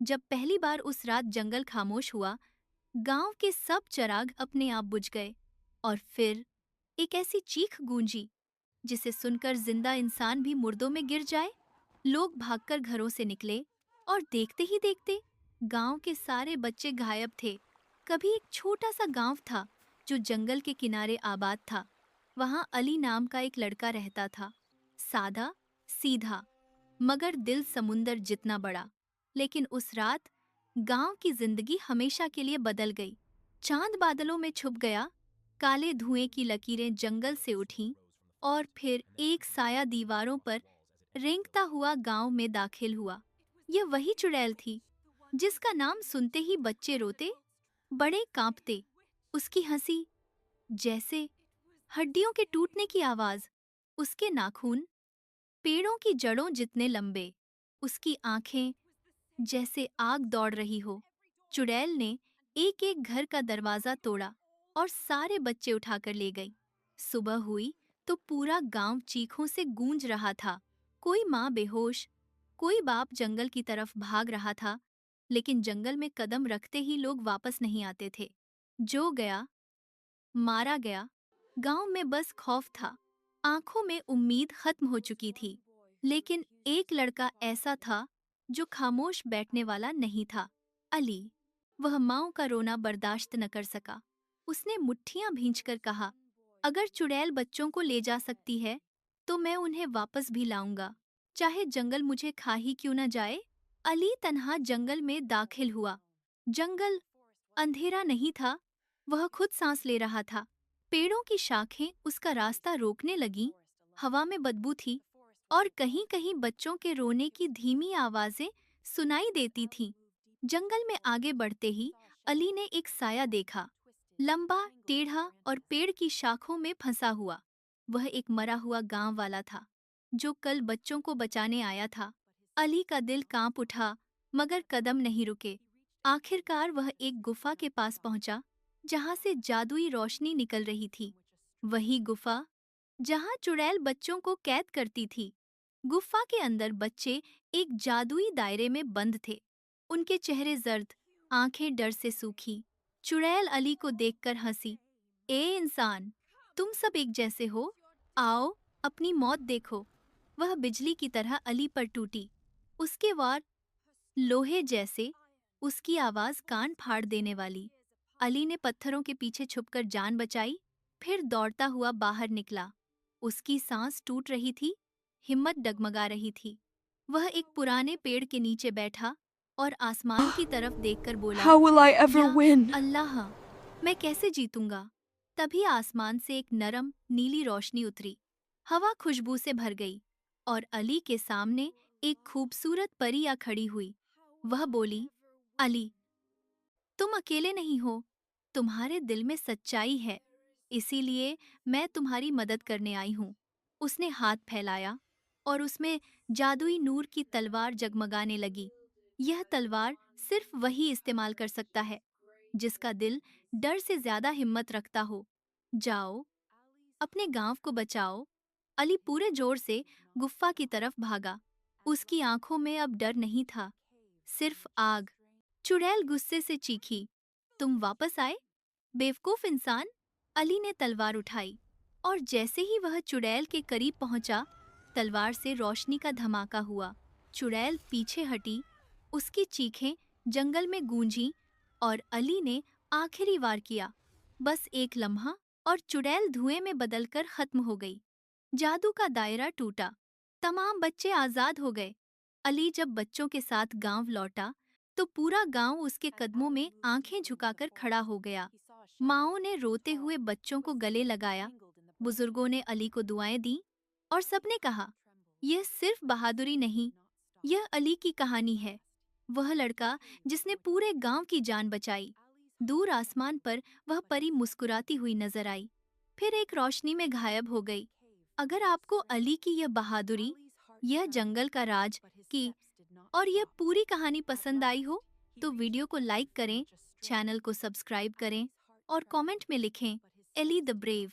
जब पहली बार उस रात जंगल खामोश हुआ, गांव के सब चिराग अपने आप बुझ गए और फिर एक ऐसी चीख गूंजी जिसे सुनकर जिंदा इंसान भी मुर्दों में गिर जाए। लोग भागकर घरों से निकले और देखते ही देखते गांव के सारे बच्चे गायब थे। कभी एक छोटा सा गांव था जो जंगल के किनारे आबाद था। वहां अली नाम का एक लड़का रहता था। सादा, सीधा, मगर दिल समुंदर जितना बड़ा। लेकिन उस रात गांव की जिंदगी हमेशा के लिए बदल गई। चांद बादलों में छुप गया, काले धुएं की लकीरें जंगल से उठीं और फिर एक साया दीवारों पर रेंगता हुआ गांव में दाखिल हुआ। यह वही चुड़ैल थी जिसका नाम सुनते ही बच्चे रोते, बड़े कांपते। उसकी हंसी जैसे हड्डियों के टूटने की आवाज, उसके नाखून पेड़ों की जड़ों जितने लंबे, उसकी आंखें जैसे आग दौड़ रही हो। चुड़ैल ने एक एक घर का दरवाजा तोड़ा और सारे बच्चे उठाकर ले गई। सुबह हुई तो पूरा गांव चीखों से गूंज रहा था। कोई माँ बेहोश, कोई बाप जंगल की तरफ भाग रहा था, लेकिन जंगल में कदम रखते ही लोग वापस नहीं आते थे। जो गया मारा गया। गांव में बस खौफ था, आंखों में उम्मीद खत्म हो चुकी थी। लेकिन एक लड़का ऐसा था जो खामोश बैठने वाला नहीं था, अली। वह माँ का रोना बर्दाश्त न कर सका। उसने मुट्ठियां भींचकर कहा, अगर चुड़ैल बच्चों को ले जा सकती है तो मैं उन्हें वापस भी लाऊंगा, चाहे जंगल मुझे खा ही क्यों न जाए। अली तन्हा जंगल में दाखिल हुआ। जंगल अंधेरा नहीं था, वह खुद सांस ले रहा था। पेड़ों की शाखें उसका रास्ता रोकने लगीं, हवा में बदबू थी और कहीं-कहीं बच्चों के रोने की धीमी आवाजें सुनाई देती थीं। जंगल में आगे बढ़ते ही अली ने एक साया देखा, लंबा, टेढ़ा और पेड़ की शाखों में फंसा हुआ। वह एक मरा हुआ गांव वाला था, जो कल बच्चों को बचाने आया था। अली का दिल कांप उठा, मगर कदम नहीं रुके। आखिरकार वह एक गुफा के पास पहुंचा, जहां से जादुई रोशनी निकल रही थी। वही गुफा जहां चुड़ैल बच्चों को कैद करती थी। गुफा के अंदर बच्चे एक जादुई दायरे में बंद थे। उनके चेहरे जर्द, आंखें डर से सूखी। चुड़ैल अली को देखकर हंसी। ए इंसान, तुम सब एक जैसे हो, आओ अपनी मौत देखो। वह बिजली की तरह अली पर टूटी। उसके वार लोहे जैसे, उसकी आवाज कान फाड़ देने वाली। अली ने पत्थरों के पीछे छुपकर जान बचाई, फिर दौड़ता हुआ बाहर निकला। उसकी सांस टूट रही थी, हिम्मत डगमगा रही थी। वह एक पुराने पेड़ के नीचे बैठा और आसमान की तरफ देखकर बोला, How will I ever या win? अल्लाह, मैं कैसे जीतूंगा। तभी आसमान से एक नरम नीली रोशनी उतरी। हवा खुशबू से भर गई और अली के सामने एक खूबसूरत परिया खड़ी हुई। वह बोली, अली, तुम अकेले नहीं हो, तुम्हारे दिल में सच्चाई है, इसीलिए मैं तुम्हारी मदद करने आई हूँ। उसने हाथ फैलाया और उसमें जादुई नूर की तलवार जगमगाने लगी। यह तलवार सिर्फ वही इस्तेमाल कर सकता है जिसका दिल डर से ज्यादा हिम्मत रखता हो। जाओ, अपने गांव को बचाओ। अली पूरे जोर से गुफ्फा की तरफ भागा। उसकी आंखों में अब डर नहीं था, सिर्फ आग। चुड़ैल गुस्से से चीखी, तुम वापस आए, बेवकूफ इंसान। अली ने तलवार उठाई और जैसे ही वह चुड़ैल के करीब पहुंचा, तलवार से रोशनी का धमाका हुआ। चुड़ैल पीछे हटी, उसकी चीखें जंगल में गूंजी और अली ने आखिरी वार किया। बस एक लम्हा और चुड़ैल धुएं में बदलकर खत्म हो गई। जादू का दायरा टूटा, तमाम बच्चे आजाद हो गए। अली जब बच्चों के साथ गांव लौटा तो पूरा गांव उसके कदमों में आंखें झुकाकर खड़ा हो गया। माँओं ने रोते हुए बच्चों को गले लगाया, बुजुर्गों ने अली को दुआएं दी और सबने कहा, यह सिर्फ बहादुरी नहीं, यह अली की कहानी है। वह लड़का जिसने पूरे गांव की जान बचाई। दूर आसमान पर वह परी मुस्कुराती हुई नजर आई, फिर एक रोशनी में गायब हो गई। अगर आपको अली की यह बहादुरी, यह जंगल का राज की और यह पूरी कहानी पसंद आई हो, तो वीडियो को लाइक करें, चैनल को सब्सक्राइब करें और कमेंट में लिखें, एली द ब्रेव।